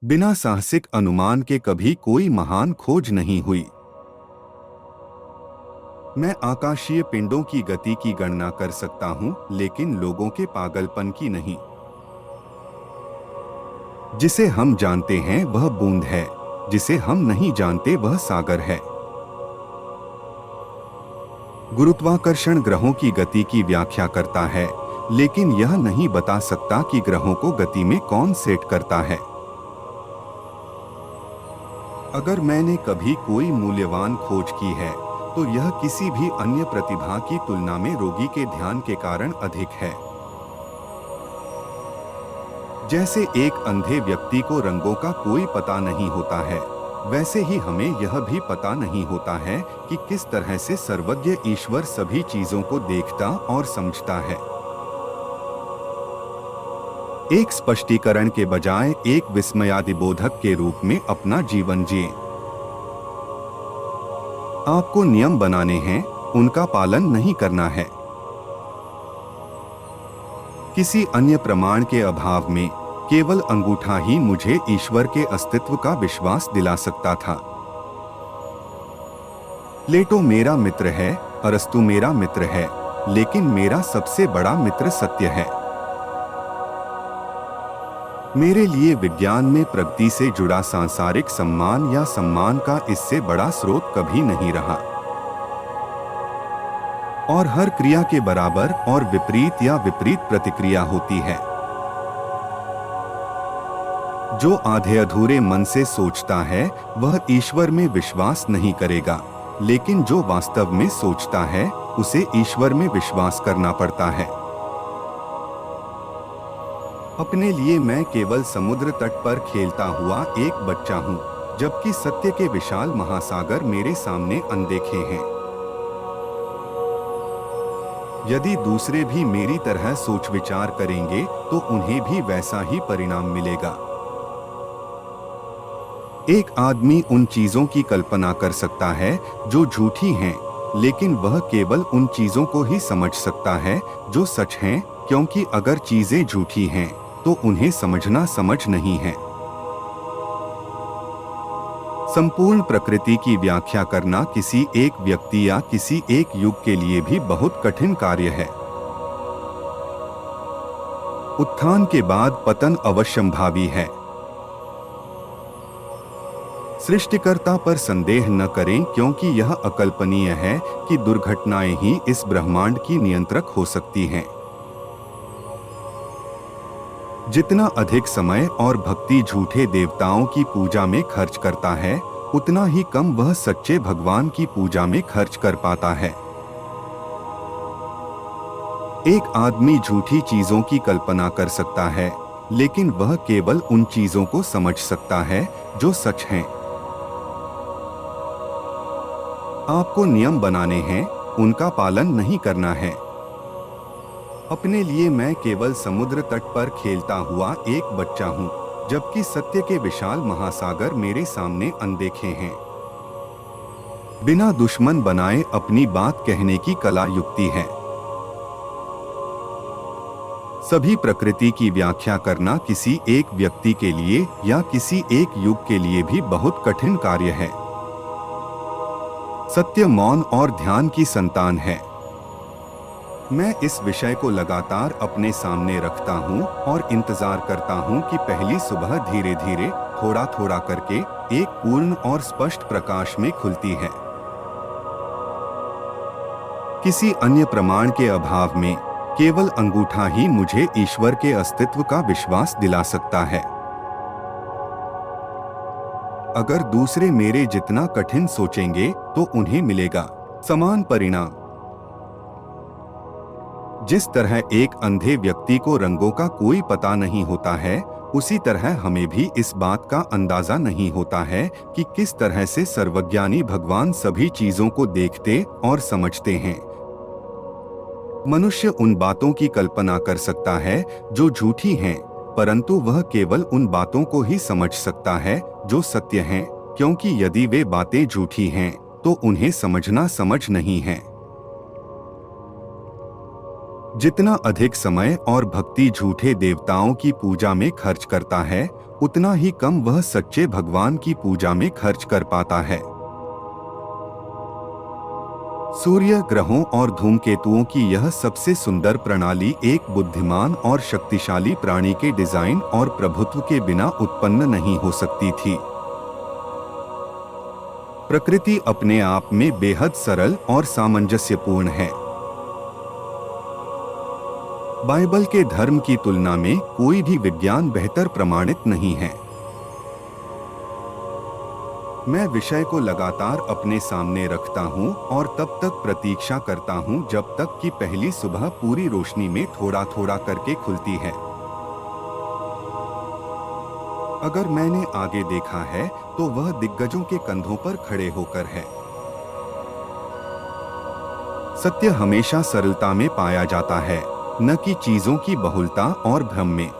बिना साहसिक अनुमान के कभी कोई महान खोज नहीं हुई। मैं आकाशीय पिंडों की गति की गणना कर सकता हूं, लेकिन लोगों के पागलपन की नहीं। जिसे हम जानते हैं वह बूंद है, जिसे हम नहीं जानते वह सागर है। गुरुत्वाकर्षण ग्रहों की गति की व्याख्या करता है, लेकिन यह नहीं बता सकता कि ग्रहों को गति में कौन सेट करता है। अगर मैंने कभी कोई मूल्यवान खोज की है, तो यह किसी भी अन्य प्रतिभा की तुलना में रोगी के ध्यान के कारण अधिक है। जैसे एक अंधे व्यक्ति को रंगों का कोई पता नहीं होता है, वैसे ही हमें यह भी पता नहीं होता है कि किस तरह से सर्वज्ञ ईश्वर सभी चीजों को देखता और समझता है। एक स्पष्टीकरण के बजाय एक विस्मयादिबोधक के रूप में अपना जीवन जिए। आपको नियम बनाने हैं, उनका पालन नहीं करना है। किसी अन्य प्रमाण के अभाव में केवल अंगूठा ही मुझे ईश्वर के अस्तित्व का विश्वास दिला सकता था। प्लेटो मेरा मित्र है, अरस्तु मेरा मित्र है, लेकिन मेरा सबसे बड़ा मित्र सत्य है। मेरे लिए विज्ञान में प्रगति से जुड़ा सांसारिक सम्मान या सम्मान का इससे बड़ा स्रोत कभी नहीं रहा। और हर क्रिया के बराबर और विपरीत या विपरीत प्रतिक्रिया होती है। जो आधे अधूरे मन से सोचता है वह ईश्वर में विश्वास नहीं करेगा, लेकिन जो वास्तव में सोचता है उसे ईश्वर में विश्वास करना पड़ता है। अपने लिए मैं केवल समुद्र तट पर खेलता हुआ एक बच्चा हूँ, जबकि सत्य के विशाल महासागर मेरे सामने अनदेखे हैं। यदि दूसरे भी मेरी तरह सोच विचार करेंगे तो उन्हें भी वैसा ही परिणाम मिलेगा। एक आदमी उन चीजों की कल्पना कर सकता है जो झूठी हैं, लेकिन वह केवल उन चीजों को ही समझ सकता है जो सच हैं, क्योंकि अगर चीजें झूठी हैं तो उन्हें समझना समझ नहीं है। संपूर्ण प्रकृति की व्याख्या करना किसी एक व्यक्ति या किसी एक युग के लिए भी बहुत कठिन कार्य है। उत्थान के बाद पतन अवश्यंभावी है। सृष्टिकर्ता पर संदेह न करें, क्योंकि यह अकल्पनीय है कि दुर्घटनाएं ही इस ब्रह्मांड की नियंत्रक हो सकती हैं। जितना अधिक समय और भक्ति झूठे देवताओं की पूजा में खर्च करता है, उतना ही कम वह सच्चे भगवान की पूजा में खर्च कर पाता है। एक आदमी झूठी चीजों की कल्पना कर सकता है, लेकिन वह केवल उन चीजों को समझ सकता है जो सच हैं। आपको नियम बनाने हैं, उनका पालन नहीं करना है। अपने लिए मैं केवल समुद्र तट पर खेलता हुआ एक बच्चा हूँ, जबकि सत्य के विशाल महासागर मेरे सामने अनदेखे हैं। बिना दुश्मन बनाए अपनी बात कहने की कला युक्ति है। सभी प्रकृति की व्याख्या करना किसी एक व्यक्ति के लिए या किसी एक युग के लिए भी बहुत कठिन कार्य है। सत्य मौन और ध्यान की संतान है। मैं इस विषय को लगातार अपने सामने रखता हूँ और इंतजार करता हूँ कि पहली सुबह धीरे धीरे, थोड़ा थोड़ा करके एक पूर्ण और स्पष्ट प्रकाश में खुलती है। किसी अन्य प्रमाण के अभाव में केवल अंगूठा ही मुझे ईश्वर के अस्तित्व का विश्वास दिला सकता है। अगर दूसरे मेरे जितना कठिन सोचेंगे तो उन्हें मिलेगा समान परिणाम। जिस तरह एक अंधे व्यक्ति को रंगों का कोई पता नहीं होता है, उसी तरह हमें भी इस बात का अंदाजा नहीं होता है कि किस तरह से सर्वज्ञानी भगवान सभी चीजों को देखते और समझते हैं। मनुष्य उन बातों की कल्पना कर सकता है जो झूठी हैं, परंतु वह केवल उन बातों को ही समझ सकता है जो सत्य हैं, क्योंकि यदि वे बातें झूठी हैं तो उन्हें समझना समझ नहीं है। जितना अधिक समय और भक्ति झूठे देवताओं की पूजा में खर्च करता है, उतना ही कम वह सच्चे भगवान की पूजा में खर्च कर पाता है। सूर्य, ग्रहों और धूमकेतुओं की यह सबसे सुंदर प्रणाली एक बुद्धिमान और शक्तिशाली प्राणी के डिजाइन और प्रभुत्व के बिना उत्पन्न नहीं हो सकती थी। प्रकृति अपने आप में बेहद सरल और सामंजस्यपूर्ण है। बाइबल के धर्म की तुलना में कोई भी विज्ञान बेहतर प्रमाणित नहीं है। मैं विषय को लगातार अपने सामने रखता हूं और तब तक प्रतीक्षा करता हूं जब तक कि पहली सुबह पूरी रोशनी में थोड़ा थोड़ा करके खुलती है। अगर मैंने आगे देखा है तो वह दिग्गजों के कंधों पर खड़े होकर है। सत्य हमेशा सरलता में पाया जाता है, न कि चीजों की बहुलता और भ्रम में।